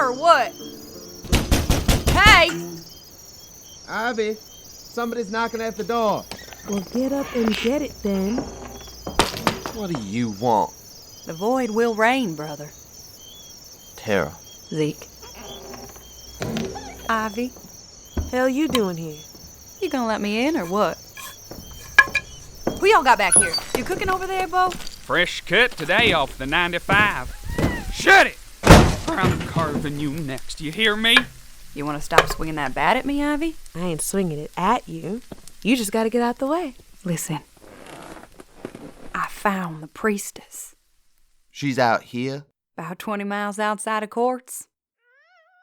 or what? Hey! Ivy, somebody's knocking at the door. Well, get up and get it then. What do you want? The void will reign, brother. TERA. Zeke. Ivy, Hell you doing here? you gonna let me in or what? Who y'all got back here? You cooking over there, Bo? Fresh cut today off the 95. Shut it! Or I'm carving you next, you hear me? You wanna stop swinging that bat at me, Ivy? I ain't swinging it at you. You just gotta get out the way. Listen. I found the priestess. She's out here? About 20 miles outside of Quartz.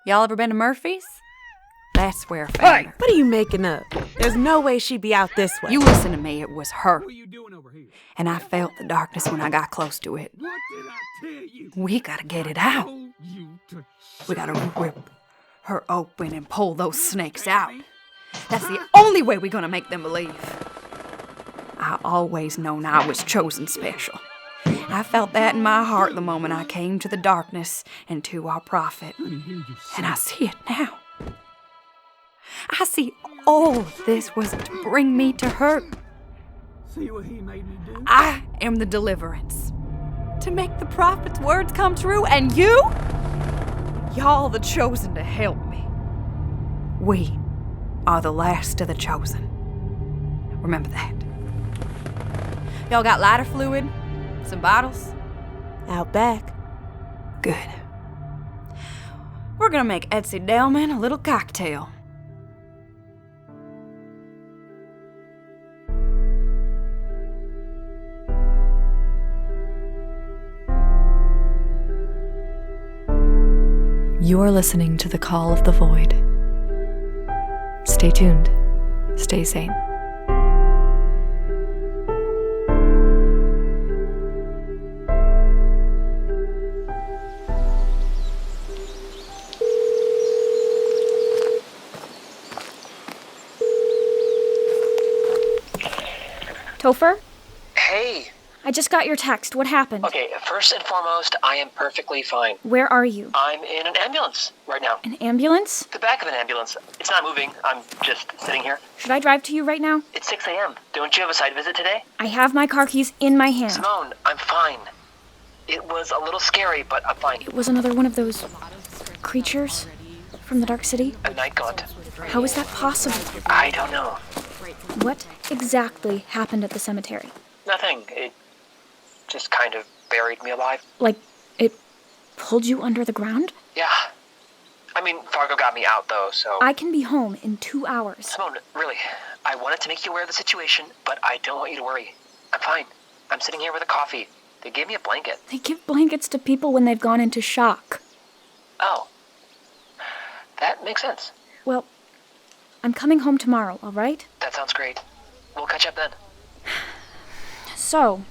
Y'all ever been to Murphy's? That's where I found her. What are you making up? There's no way she'd be out this way. You listen to me, it was her. What are you doing over here? And I felt the darkness when I got close to it. What did I tell you? We gotta get it out. Told you to We gotta rip her open and pull those snakes out. That's the only way we're gonna make them believe. I always known I was chosen special. I felt that in my heart the moment I came to the darkness and to our prophet. And I see it now. I see all of this was to bring me to her. See what he made me do? I am the deliverance. To make the prophet's words come true, and you? Y'all the chosen to help me. We are the last of the chosen. Remember that. Y'all got lighter fluid? Some bottles? Out back. Good. We're gonna make Etsy Delman a little cocktail. You are listening to The Call of the Void. Stay tuned. Stay sane. Topher? Hey. I just got your text. What happened? Okay, first and foremost, I am perfectly fine. Where are you? I'm in an ambulance right now. An ambulance? The back of an ambulance. It's not moving. I'm just sitting here. Should I drive to you right now? It's 6 a.m. Don't you have a site visit today? I have my car keys in my hand. Simone, I'm fine. It was a little scary, but I'm fine. It was another one of those creatures from the Dark City? A night gaunt. How is that possible? I don't know. What exactly happened at the cemetery? Nothing. It just kind of buried me alive. Like, it pulled you under the ground? Yeah. I mean, Fargo got me out, though, so... I can be home in 2 hours. Simone, really, I wanted to make you aware of the situation, but I don't want you to worry. I'm fine. I'm sitting here with a coffee. They gave me a blanket. They give blankets to people when they've gone into shock. Oh. That makes sense. Well, I'm coming home tomorrow, all right? That sounds great. We'll catch up then. So,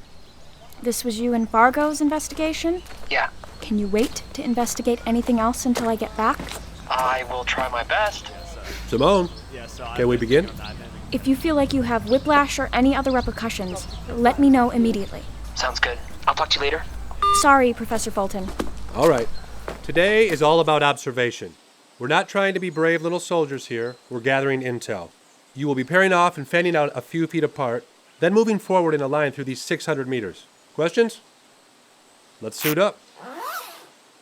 this was you and Fargo's investigation? Yeah. Can you wait to investigate anything else until I get back? I will try my best. Simone, can we begin? If you feel like you have whiplash or any other repercussions, let me know immediately. Sounds good. I'll talk to you later. Sorry, Professor Fulton. All right. Today is all about observation. We're not trying to be brave little soldiers here. We're gathering intel. You will be pairing off and fanning out a few feet apart, then moving forward in a line through these 600 meters. Questions? Let's suit up.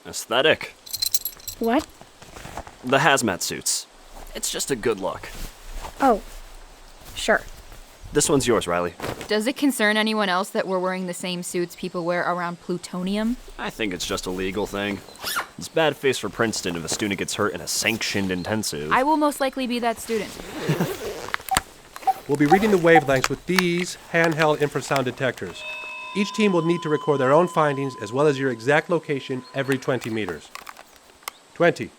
Aesthetic. What? The hazmat suits. It's just a good look. Oh, sure. This one's yours, Riley. Does it concern anyone else that we're wearing the same suits people wear around plutonium? I think it's just a legal thing. It's bad face for Princeton if a student gets hurt in a sanctioned intensive. I will most likely be that student. We'll be reading the wavelengths with these handheld infrasound detectors. Each team will need to record their own findings as well as your exact location every 20 meters. 20.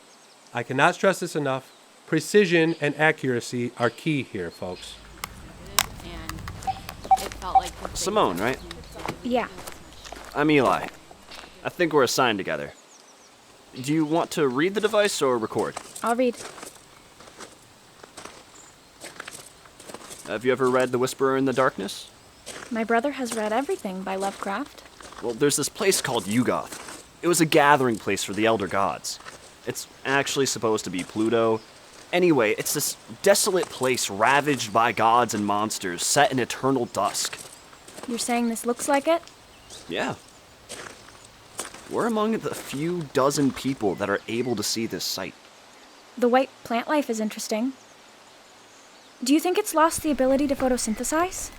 I cannot stress this enough. Precision and accuracy are key here, folks. Simone, right? Yeah. I'm Eli. I think we're assigned together. Do you want to read the device or record? I'll read. Have you ever read The Whisperer in the Darkness? My brother has read everything by Lovecraft. Well, there's this place called Yugoth. It was a gathering place for the Elder Gods. It's actually supposed to be Pluto. Anyway, it's this desolate place ravaged by gods and monsters, set in eternal dusk. You're saying this looks like it? Yeah. We're among the few dozen people that are able to see this site. The white plant life is interesting. Do you think it's lost the ability to photosynthesize?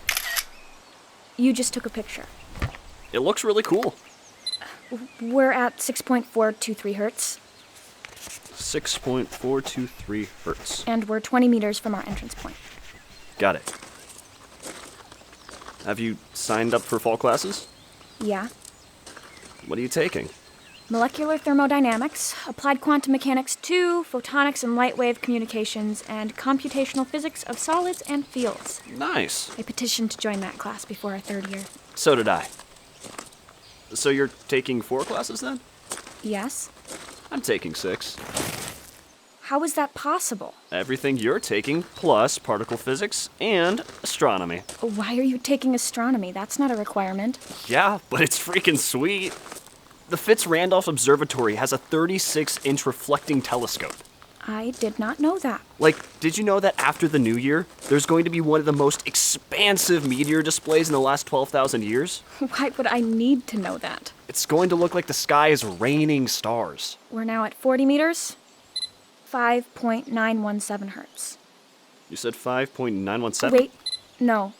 You just took a picture. It looks really cool. We're at 6.423 hertz. 6.423 hertz. And we're 20 meters from our entrance point. Got it. Have you signed up for fall classes? Yeah. What are you taking? Molecular thermodynamics, applied quantum mechanics 2, photonics and light wave communications, and computational physics of solids and fields. Nice. I petitioned to join that class before our third year. So did I. So you're taking 4 classes then? Yes. I'm taking 6. How is that possible? Everything you're taking, plus particle physics and astronomy. Why are you taking astronomy? That's not a requirement. Yeah, but it's freaking sweet. The Fitz-Randolph Observatory has a 36-inch reflecting telescope. I did not know that. Did you know that after the new year, there's going to be one of the most expansive meteor displays in the last 12,000 years? Why would I need to know that? It's going to look like the sky is raining stars. We're now at 40 meters. 5.917 hertz. You said 5.917? Wait, no.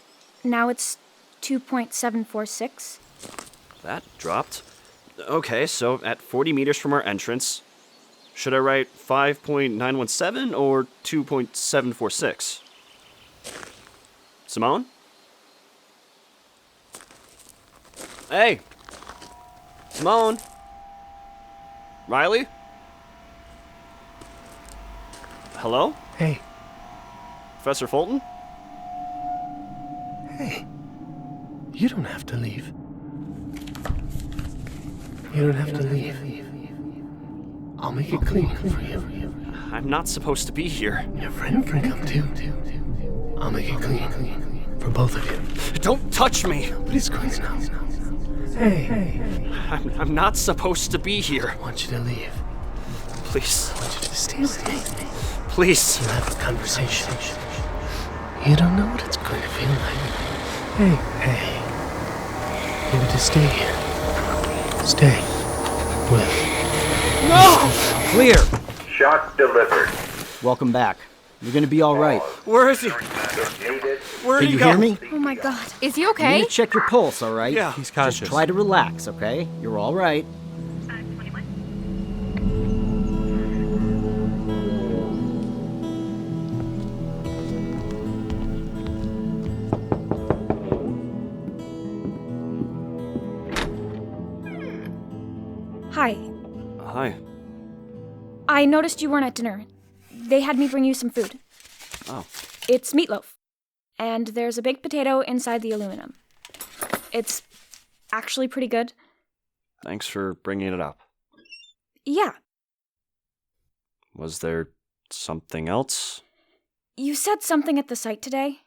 Now it's 2.746. That dropped. Okay, so at 40 meters from our entrance, should I write 5.917 or 2.746? Simone? Hey! Simone? Riley? Hello? Hey. Professor Fulton? Hey. You don't have to leave. You don't have to leave. I'll make it clean for you. I'm not supposed to be here. Your friend can come too. I'll make it clean for both of you. Don't touch me! But it's clean now. Hey. I'm not supposed to be here. I want you to leave. Please. I want you to stay with me. Please. We'll have a conversation. You don't know what it's going to feel like. Hey. Maybe just stay here. Stay with. No! Clear. Shot delivered. Welcome back. You're gonna be all right. Where is he? Where Can did he you go? hear me? Oh my god. Is he You okay? need to check your pulse, all right? Yeah. He's conscious. Just try to relax, okay? You're all right. Hi. Hi. I noticed you weren't at dinner. They had me bring you some food. Oh. It's meatloaf. And there's a baked potato inside the aluminum. It's actually pretty good. Thanks for bringing it up. Yeah. Was there something else? You said something at the site today.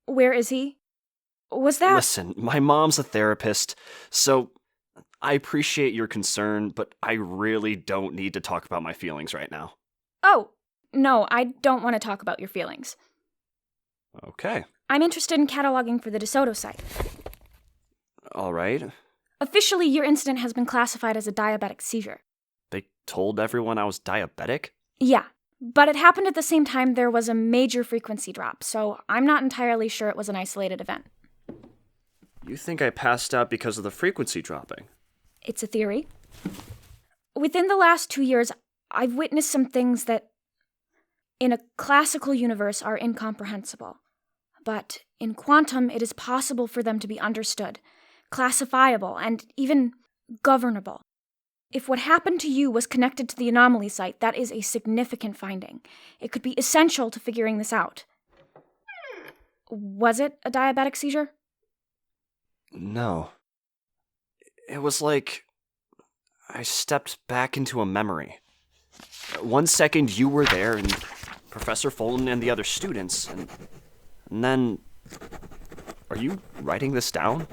Where is he? Was that... Listen, my mom's a therapist, so I appreciate your concern, but I really don't need to talk about my feelings right now. Oh, no, I don't want to talk about your feelings. Okay. I'm interested in cataloging for the DeSoto site. All right. Officially, your incident has been classified as a diabetic seizure. They told everyone I was diabetic? Yeah, but it happened at the same time there was a major frequency drop, so I'm not entirely sure it was an isolated event. You think I passed out because of the frequency dropping? It's a theory. Within the last 2 years, I've witnessed some things that, in a classical universe, are incomprehensible. But in quantum, it is possible for them to be understood, classifiable, and even governable. If what happened to you was connected to the anomaly site, that is a significant finding. It could be essential to figuring this out. Was it a diabetic seizure? No. It was like I stepped back into a memory. 1 second you were there, and Professor Fulton and the other students, and then... Are you writing this down?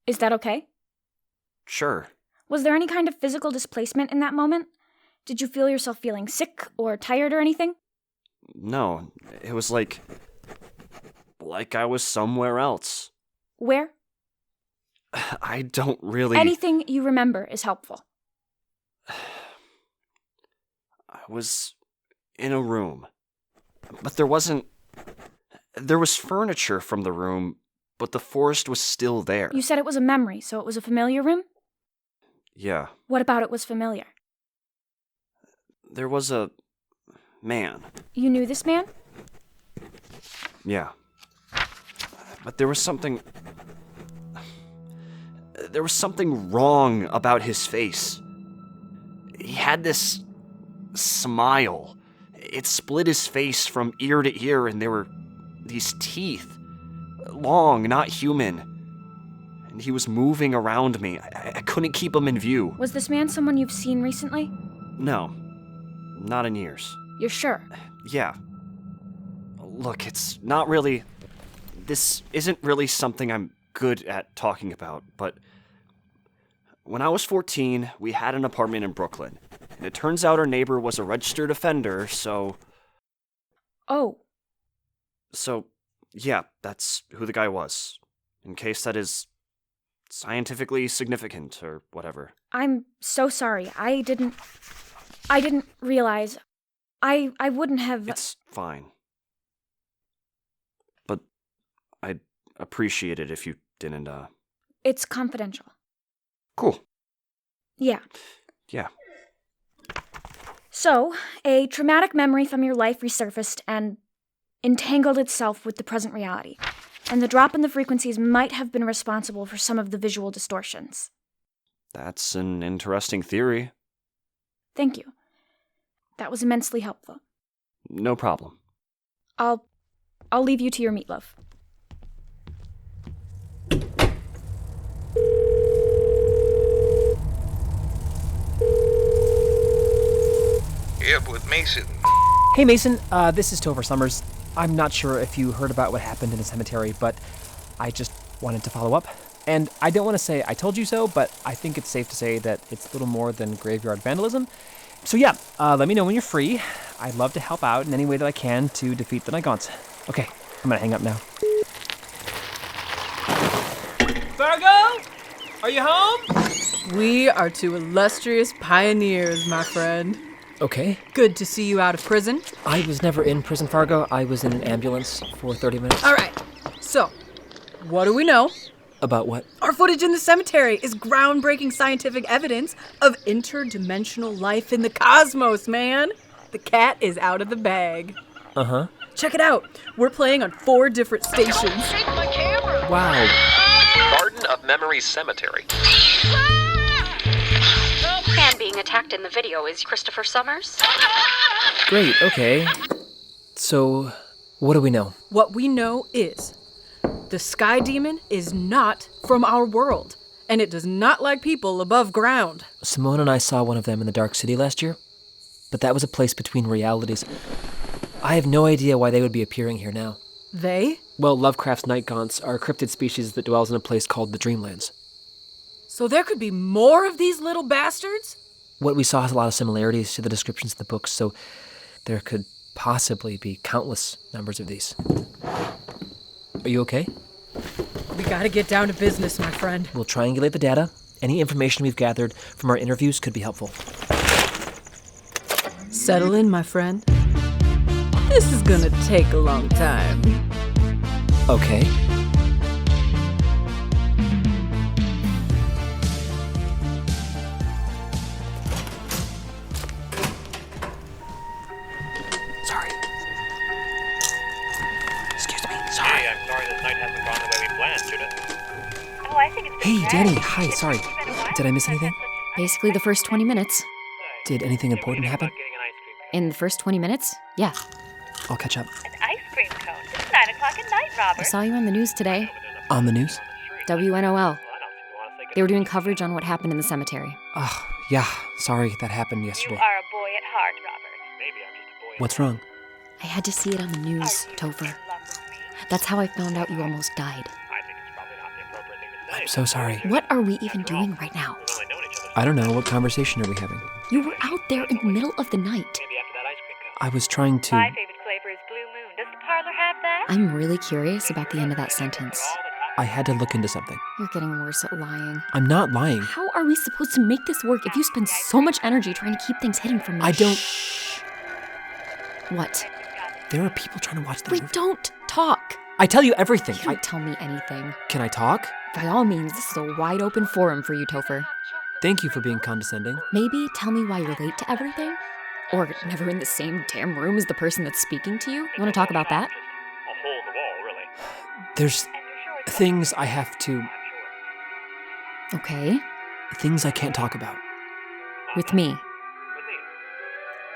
Is that okay? Sure. Was there any kind of physical displacement in that moment? Did you feel yourself feeling sick or tired or anything? No, it was like I was somewhere else. Where? I don't really... Anything you remember is helpful. I was in a room, but there was furniture from the room, but the forest was still there. You said it was a memory, so it was a familiar room? Yeah. What about it was familiar? There was a man. You knew this man? Yeah. But there was something wrong about his face. He had this smile. It split his face from ear to ear, and there were these teeth. Long, not human. And he was moving around me. I couldn't keep him in view. Was this man someone you've seen recently? No. Not in years. You're sure? Yeah. Look, it's not really... This isn't really something I'm good at talking about, but... When I was 14, we had an apartment in Brooklyn. And it turns out our neighbor was a registered offender, so... Oh. So, yeah, that's who the guy was. In case that is scientifically significant or whatever. I'm so sorry. I didn't realize. I wouldn't have... It's fine. But I'd appreciate it if you didn't, It's confidential. Cool. Yeah. Yeah. So, a traumatic memory from your life resurfaced and entangled itself with the present reality. And the drop in the frequencies might have been responsible for some of the visual distortions. That's an interesting theory. Thank you. That was immensely helpful. No problem. I'll leave you to your meatloaf. Yep, with Mason. Hey Mason, this is Topher Sommers. I'm not sure if you heard about what happened in the cemetery, but I just wanted to follow up. And I don't want to say I told you so, but I think it's safe to say that it's little more than graveyard vandalism. So yeah, let me know when you're free. I'd love to help out in any way that I can to defeat the Nigons. Okay, I'm gonna hang up now. FARGO? Are you home? We are two illustrious pioneers, my friend. Okay. Good to see you out of prison. I was never in prison, Fargo. I was in an ambulance for 30 minutes. All right. So, what do we know? About what? Our footage in the cemetery is groundbreaking scientific evidence of interdimensional life in the cosmos, man. The cat is out of the bag. Uh-huh. Check it out. We're playing on 4 different stations. Take my camera! Wow. Garden of Memory Cemetery. The man being attacked in the video is Christopher Sommers. Great, okay. So, what do we know? What we know is the Sky Demon is not from our world, and it does not like people above ground. Simone and I saw one of them in the Dark City last year, but that was a place between realities. I have no idea why they would be appearing here now. They? Well, Lovecraft's night gaunts are a cryptid species that dwells in a place called the Dreamlands. So there could be more of these little bastards? What we saw has a lot of similarities to the descriptions in the books, so there could possibly be countless numbers of these. Are you okay? We gotta get down to business, my friend. We'll triangulate the data. Any information we've gathered from our interviews could be helpful. Settle in, my friend. This is gonna take a long time. Okay. Sorry. Excuse me. Sorry. Hey, I'm sorry this night hasn't gone the way we planned, Judith. Oh, I think it's been Hey, Danny. Hi, sorry. Did I miss anything? Basically the first 20 minutes. Did anything important happen? In the first 20 minutes? Yeah. I'll catch up. An ice cream cone. It's 9 o'clock at night, Robert. I saw you on the news today. On the news? WNOL. They were doing coverage on what happened in the cemetery. Oh, yeah. Sorry that happened yesterday. You are a boy at heart, Robert. Maybe I'm just a boy. What's wrong? I had to see it on the news, Topher. That's how I found out you almost died. I'm so sorry. What are we even doing right now? I don't know. What conversation are we having? You were out there in the middle of the night. I was trying to... My favorite flavor is Blue Moon. Does the parlor have that? I'm really curious about the end of that sentence. I had to look into something. You're getting worse at lying. I'm not lying. How are we supposed to make this work if you spend so much energy trying to keep things hidden from me? I don't... What? There are people trying to watch the movie. Don't talk. I tell you everything. You don't tell me anything. Can I talk? By all means, this is a wide open forum for you, Topher. Thank you for being condescending. Maybe tell me why you're late to everything? Or never in the same damn room as the person that's speaking to you? You want to talk about that? A hole in the wall, really. There's things I have to... Okay. Things I can't talk about. With me.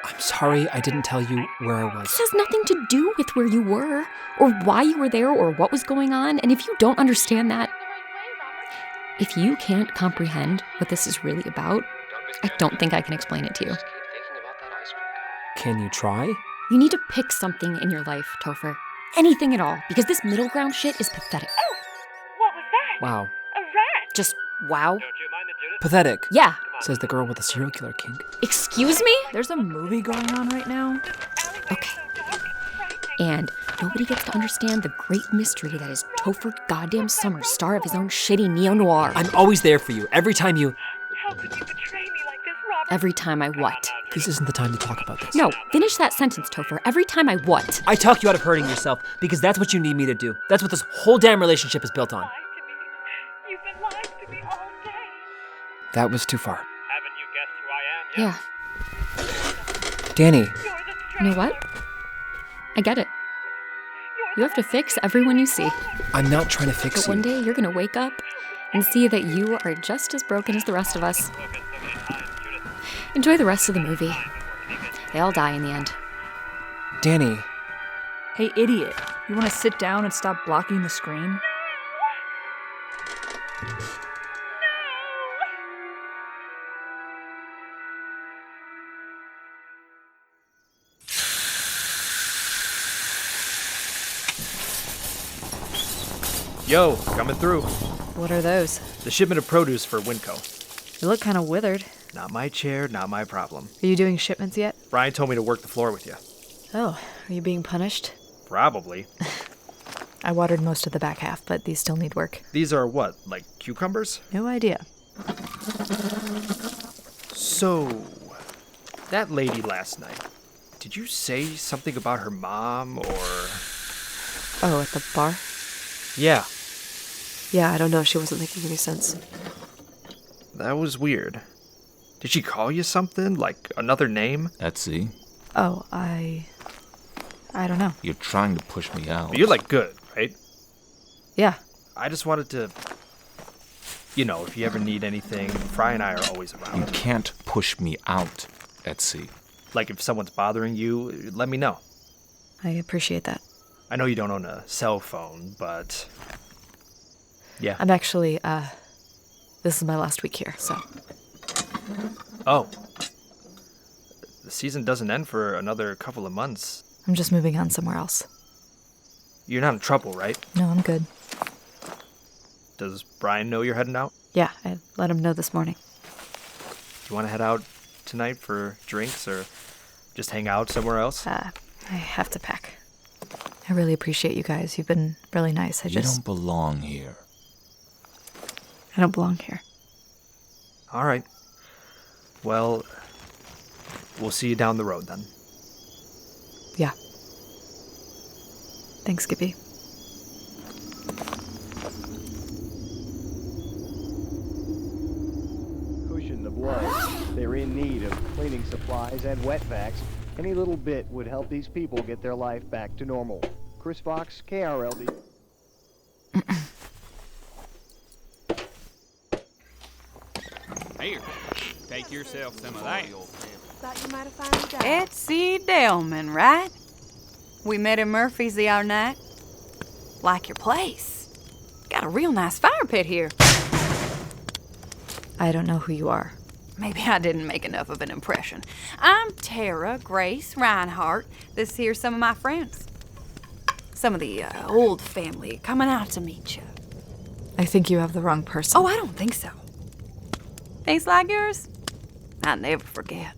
I'm sorry I didn't tell you where I was. This has nothing to do with where you were, or why you were there, or what was going on, and if you don't understand that, if you can't comprehend what this is really about, I don't think I can explain it to you. Can you try? You need to pick something in your life, Topher. Anything at all, because this middle ground shit is pathetic. Oh, what was that? Wow. A rat. Just wow. Pathetic. Yeah. Says the girl with the serial killer kink. Excuse me? There's a movie going on right now. Okay. And nobody gets to understand the great mystery that is Topher goddamn Sommers, star of his own shitty neo-noir. I'm always there for you. Every time you... How could you betray me like this, Robert? Every time I what? This isn't the time to talk about this. No, finish that sentence, Topher. Every time I what? I talk you out of hurting yourself because that's what you need me to do. That's what this whole damn relationship is built on. You've been lying to me all day. That was too far. Haven't you guessed who I am yet? Yeah. Danny. You know what? I get it. You have to fix everyone you see. I'm not trying to fix But you. one day you're gonna wake up and see that you are just as broken as the rest of us. Enjoy the rest of the movie. They all die in the end. Danny. Hey, idiot. You want to sit down and stop blocking the screen? Yo, coming through. What are those? The shipment of produce for Winco. You look kind of withered. Not my chair, not my problem. Are you doing shipments yet? Brian told me to work the floor with you. Oh, are you being punished? Probably. I watered most of the back half, but these still need work. These are what, like cucumbers? No idea. So, that lady last night, did you say something about her mom or... Oh, at the bar? Yeah. Yeah, I don't know. She wasn't making any sense. That was weird. Did she call you something? Like another name? Etsy. Oh, I don't know. You're trying to push me out. But you're like good, right? Yeah. I just wanted to... You know, if you ever need anything, Fry and I are always around. You can't push me out, Etsy. Like if someone's bothering you, let me know. I appreciate that. I know you don't own a cell phone, but... Yeah. I'm actually, this is my last week here, so... Oh. The season doesn't end for another couple of months. I'm just moving on somewhere else. You're not in trouble, right? No, I'm good. Does Brian know you're heading out? Yeah, I let him know this morning. You want to head out tonight for drinks or just hang out somewhere else? I have to pack. I really appreciate you guys. You've been really nice. You don't belong here. I don't belong here. All right. Well, we'll see you down the road then. Yeah. Thanks, Gibby. Cushion the blood. They're in need of cleaning supplies and wet vacs. Any little bit would help these people get their life back to normal. Chris Fox, KRLD. Here, take yourself some of that. Thought you might have found out. Etsy Delman, right? We met in Murphy's the other night. Like your place. Got a real nice fire pit here. I don't know who you are. Maybe I didn't make enough of an impression. I'm TERA, Grace, REINHART. This here's some of my friends. Some of the old family coming out to meet you. I think you have the wrong person. Oh, I don't think so. Face like yours? I never forget.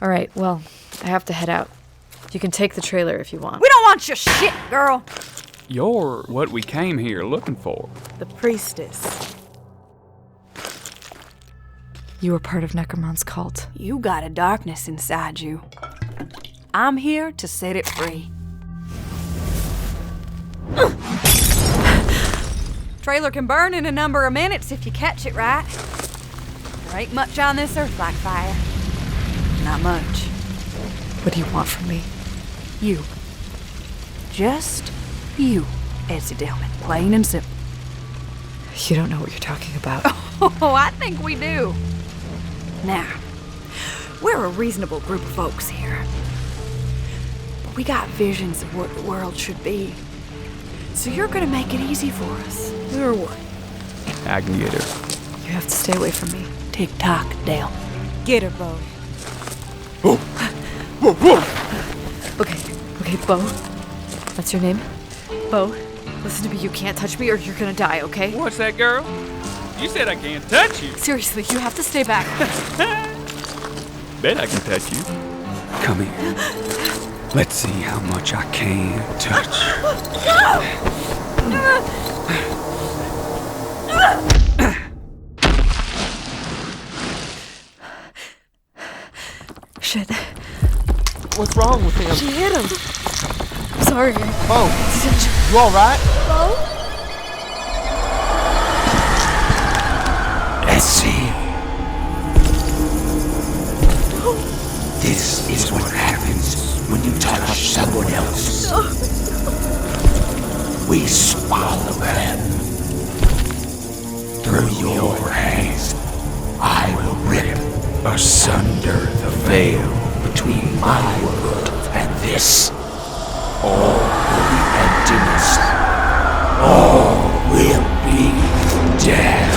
All right, well, I have to head out. You can take the trailer if you want. We don't want your shit, girl. You're what we came here looking for. The priestess. You were part of Necromon's cult. You got a darkness inside you. I'm here to set it free. Trailer can burn in a number of minutes if you catch it right. There ain't much on this earth like fire. Not much. What do you want from me? You. Just you, Ezzy Delman. Plain and simple. You don't know what you're talking about. Oh, I think we do. Now, we're a reasonable group of folks here. But we got visions of what the world should be. So you're gonna make it easy for us, or what? I can get her. You have to stay away from me. Tick-tock, Dale. Get her, Bo. Okay, Bo. That's your name? Bo, listen to me. You can't touch me or you're gonna die, okay? What's that, girl? You said I can't touch you. Seriously, you have to stay back. Bet I can touch you. Come here. Let's see how much I can touch. Shit. What's wrong with him? She hit him. Sorry. Oh, you alright? Bo? Let's see. This is what happens when you touch someone else. We swallow them. Through your hands, I will rip asunder the veil between my world and this. All will be emptiness. All will be death.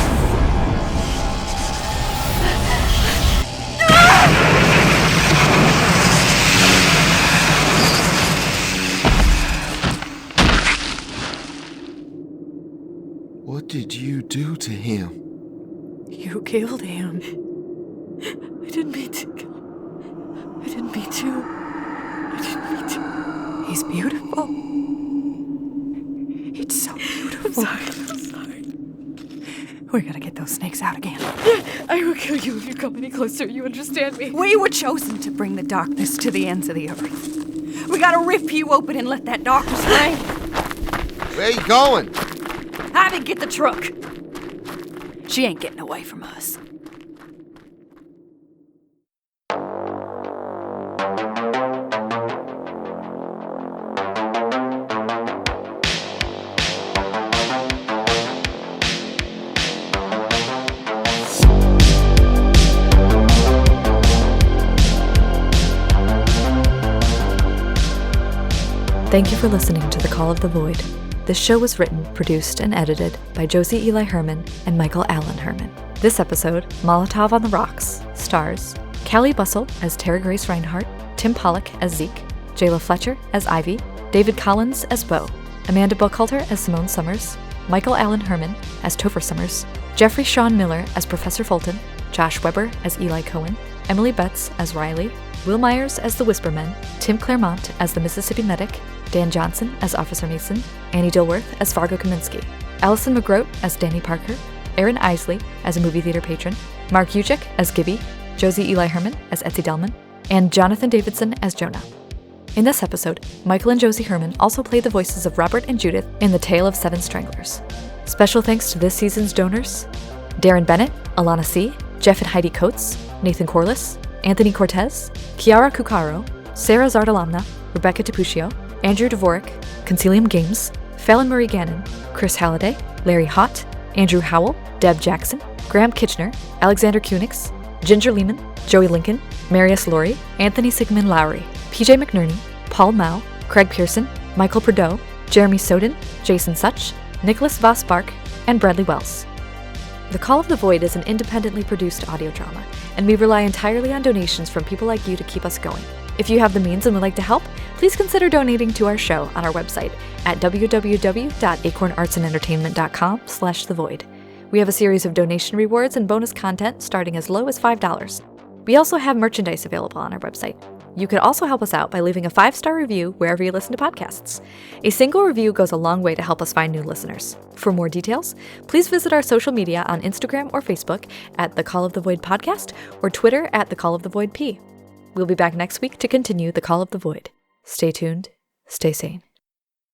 What did you do to him? You killed him. I didn't mean to. I didn't mean to. He's beautiful. It's so beautiful. I'm sorry. We gotta get those snakes out again. I will kill you if you come any closer. You understand me? We were chosen to bring the darkness to the ends of the earth. We gotta rip you open and let that darkness reign. Where you going? Have it get the truck. She ain't getting away from us. Thank you for listening to The Call of the Void. This show was written, produced, and edited by Josie Eli Herman and Michael Allen Herman. This episode, Molotov on the Rocks, stars Callie Bussell as TERA Grace Reinhardt, Tim Pollack as Zeke, Jayla Fletcher as Ivy, David Collins as BEAU, Amanda Buchalter as Simone Sommers, Michael Allen Herman as Topher Sommers, Jeffrey Shawn Miller as Professor Fulton, Josh Weber as Eli Cohen, Emily Betz as Riley, Will Myers as the Whispermen, Tim Claremont as the Mississippi Medic, Dan Johnson as Officer Mason, Annie Dilworth as FARGO KAMINSKI, Allison Megroet as Danny Parker, Aaron Isley as a movie theater patron, Mark Ujik as Gibby, Josie Eli Herman as Ezzy Delman, and Jonathan Davidson as Jonah. In this episode, Michael and Josie Herman also played the voices of Robert and Judith in The Tale of Seven Stranglers. Special thanks to this season's donors: Darren Bennett, Alana C., Jeff and Heidi Coates, Nathan Corliss, Anthony Cortez, Chiara Cucaro, Sarah Zardalamna, Rebecca Tapuccio, Andrew Dvorak, Concilium Games, Fallon Marie Gannon, Chris Halliday, Larry Hott, Andrew Howell, Deb Jackson, Graham Kitchener, Alexander Kunix, Ginger Lehman, Joey Lincoln, Marius Laurie, Anthony Sigmund Lowry, PJ McNerney, Paul Mao, Craig Pearson, Michael Prideaux, Jeremy Soden, Jason Such, Nicholas Vosbark, and Bradley Wells. The Call of the Void is an independently produced audio drama, and we rely entirely on donations from people like you to keep us going. If you have the means and would like to help, please consider donating to our show on our website at www.acornartsandentertainment.com/thevoid. We have a series of donation rewards and bonus content starting as low as $5. We also have merchandise available on our website. You could also help us out by leaving a 5-star review wherever you listen to podcasts. A single review goes a long way to help us find new listeners. For more details, please visit our social media on Instagram or Facebook at The Call of the Void Podcast or Twitter at The Call of the Void P. We'll be back next week to continue The Call of the Void. Stay tuned, stay sane.